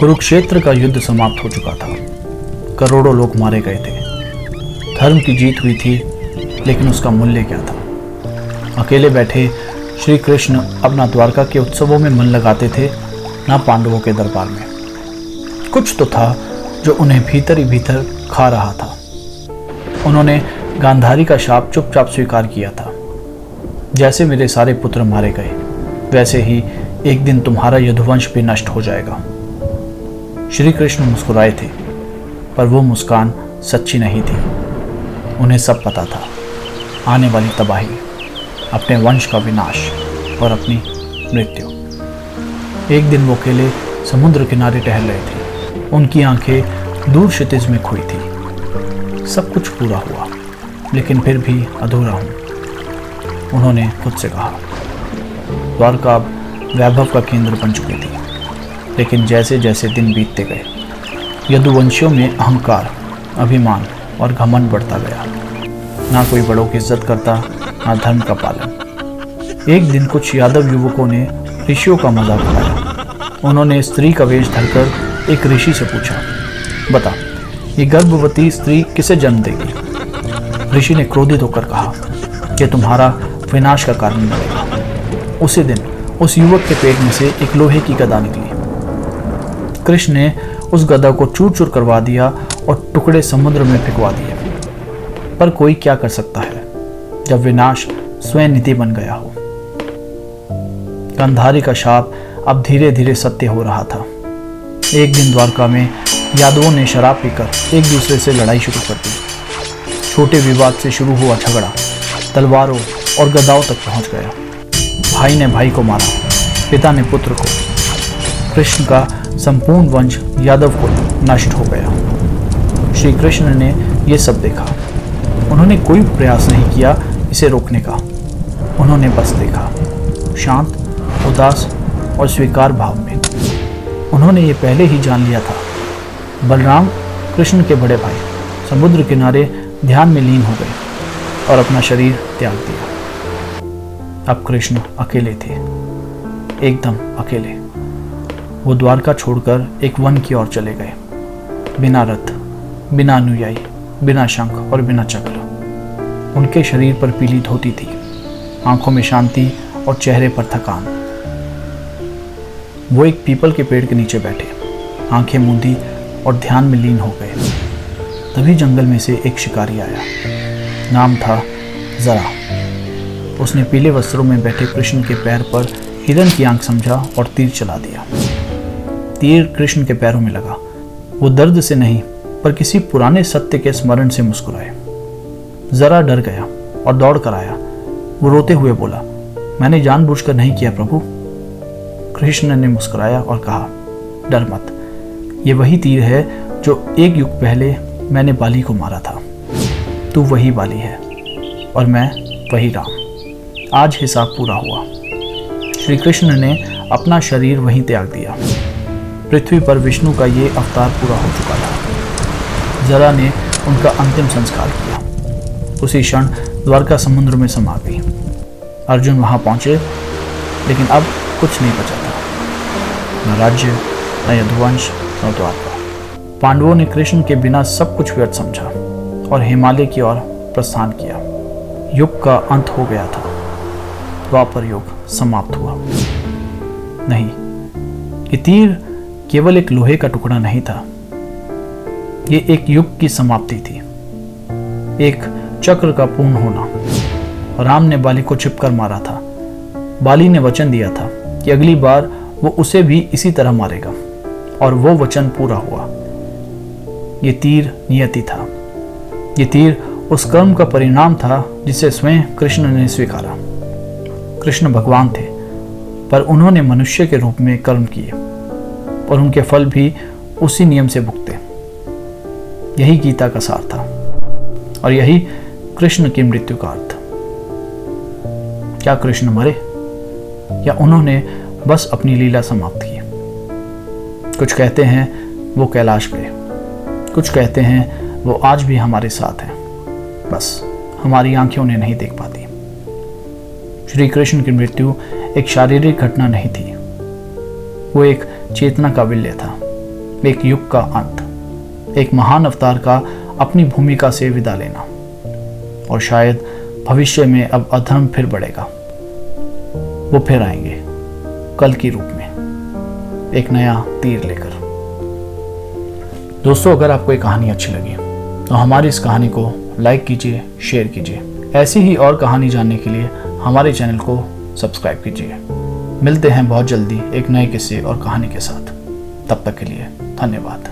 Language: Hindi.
कुरुक्षेत्र का युद्ध समाप्त हो चुका था। करोड़ों लोग मारे गए थे। धर्म की जीत हुई थी, लेकिन उसका मूल्य क्या था? अकेले बैठे श्री कृष्ण अपना द्वारका के उत्सवों में मन लगाते थे, ना पांडवों के दरबार में। कुछ तो था जो उन्हें भीतर ही भीतर खा रहा था। उन्होंने गांधारी का शाप चुपचाप स्वीकार किया था। जैसे मेरे सारे पुत्र मारे गए, वैसे ही एक दिन तुम्हारा यदुवंश भी नष्ट हो जाएगा। श्री कृष्ण मुस्कुराए थे, पर वो मुस्कान सच्ची नहीं थी। उन्हें सब पता था, आने वाली तबाही, अपने वंश का विनाश और अपनी मृत्यु। एक दिन वो अकेले समुद्र किनारे टहल रहे थे। उनकी आंखें दूर क्षितिज में खोई थी। सब कुछ पूरा हुआ, लेकिन फिर भी अधूरा हूं, उन्होंने खुद से कहा। द्वारका अब वैभव का केंद्र बन चुकी थी, लेकिन जैसे जैसे दिन बीतते गए, यदुवंशियों में अहंकार, अभिमान और घमंड बढ़ता गया। ना कोई बड़ों की इज्जत करता, ना धर्म का पालन। एक दिन कुछ यादव युवकों ने ऋषियों का मजाक उड़ाया। उन्होंने स्त्री का वेश धरकर एक ऋषि से पूछा, बता, ये गर्भवती स्त्री किसे जन्म देगी? ऋषि ने क्रोधित होकर कहा कि तुम्हारा विनाश का कारण बनेगा। उसी दिन उस युवक के पेट में से एक लोहे की गदा निकली। कृष्ण ने उस गदा को चूर चूर करवा दिया और टुकड़े समुद्र में फेंकवा दिए। पर कोई क्या कर सकता है जब विनाश स्वयं निधि बन गया हो। गांधारी का शाप अब धीरे धीरे सत्य हो रहा था। एक दिन द्वारका में यादवों ने शराब पीकर एक दूसरे से लड़ाई शुरू कर दी। छोटे विवाद से शुरू हुआ झगड़ा तलवारों और गदाओं तक पहुंच गया। भाई ने भाई को मारा, पिता ने पुत्र को। कृष्ण का संपूर्ण वंश यादव को नष्ट हो गया। श्री कृष्ण ने यह सब देखा। उन्होंने कोई प्रयास नहीं किया इसे रोकने का। उन्होंने बस देखा, शांत, उदास और स्वीकार भाव में। उन्होंने ये पहले ही जान लिया था। बलराम, कृष्ण के बड़े भाई, समुद्र किनारे ध्यान में लीन हो गए और अपना शरीर त्याग दिया। अब कृष्ण अकेले थे, एकदम अकेले। वो द्वारका छोड़कर एक वन की ओर चले गए, बिना रथ, बिना अनुयायी, बिना शंख और बिना चक्र। उनके शरीर पर पीली धोती थी, आंखों में शांति और चेहरे पर थकान। वो एक पीपल के पेड़ के नीचे बैठे, आंखें मूंदी और ध्यान में लीन हो गए। तभी जंगल में से एक शिकारी आया। नाम था जरा। उसने पीले वस्त्रों में बैठे कृष्ण के पैर पर हिरन की आंख समझा और तीर चला दिया। तीर कृष्ण के पैरों में लगा। वो दर्द से नहीं, पर किसी पुराने सत्य के स्मरण से मुस्कुराए। जरा डर गया और दौड़ कर आया। वो रोते हुए बोला, मैंने जानबूझकर नहीं किया प्रभु। कृष्ण ने मुस्कुराया और कहा, डर मत, ये वही तीर है जो एक युग पहले मैंने बाली को मारा था। तू वही बाली है और मैं वही राम। आज हिसाब पूरा हुआ। श्री कृष्ण ने अपना शरीर वहीं त्याग दिया। पृथ्वी पर विष्णु का ये अवतार पूरा हो चुका था। जरा ने उनका अंतिम संस्कार किया। उसी क्षण द्वारका समुद्र में समा गई। अर्जुन वहां पहुंचे, लेकिन अब कुछ नहीं बचा था, न राज्य, न यदुवंश, न द्वारका। पांडवों ने कृष्ण के बिना सब कुछ व्यर्थ समझा और हिमालय की ओर प्रस्थान किया। युग का अंत हो गया था। द्वापर युग समाप्त हुआ। नहीं, ये तीर केवल एक लोहे का टुकड़ा नहीं था। ये एक युग की समाप्ति थी, एक चक्र का पूर्ण होना। राम ने बाली को छिपकर मारा था। बाली ने वचन दिया था कि अगली बार वो उसे भी इसी तरह मारेगा, और वो वचन पूरा हुआ। ये तीर नियति था। ये तीर उस कर्म का परिणाम था जिसे स्वयं कृष्ण ने स्वीकारा। कृष्ण भगवान थे, पर उन्होंने मनुष्य के रूप में कर्म किए और उनके फल भी उसी नियम से भुगते। यही गीता का सार था और यही कृष्ण की मृत्यु का अर्थ। क्या कृष्ण मरे या उन्होंने बस अपनी लीला समाप्त की? कुछ कहते हैं वो कैलाश गए, कुछ कहते हैं वो आज भी हमारे साथ हैं, बस हमारी आंखें उन्हें नहीं देख पाती। श्री कृष्ण की मृत्यु एक शारीरिक घटना नहीं थी, वो एक चेतना का विलय था। एक युग का अंत, एक महान अवतार का अपनी भूमिका से विदा लेना, और शायद भविष्य में अब अधर्म फिर बढ़ेगा। वो फिर आएंगे कल की रूप में, एक नया तीर लेकर। दोस्तों, अगर आपको ये कहानी अच्छी लगी तो हमारी इस कहानी को लाइक कीजिए, शेयर कीजिए। ऐसी ही और कहानी जानने के लिए हमारे चैनल को सब्सक्राइब कीजिए। मिलते हैं बहुत जल्दी एक नए किस्से और कहानी के साथ। तब तक के लिए धन्यवाद।